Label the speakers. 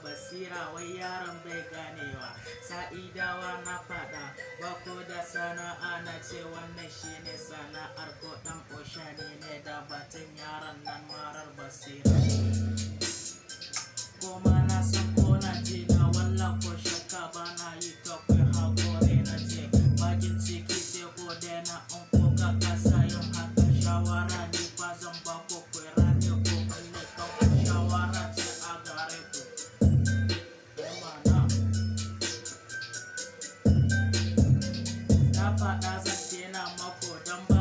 Speaker 1: basira wai yaron bai ganewa. Sa'idawa na faɗa ba ko da sana'a na ce wannan shine sana'ar ko ɗan oshani ne da batun yaron nan marar basira. Koma na san ko na ji na walla ko shakka ba na yi kawai haƙori na ce bakin ciki sai ko daina in ko ka kasa yin haka shawara ne ba zan ba ko kwera ne ko kulle kan shawara ce a gare ku. Na faɗa zan daina mako don ba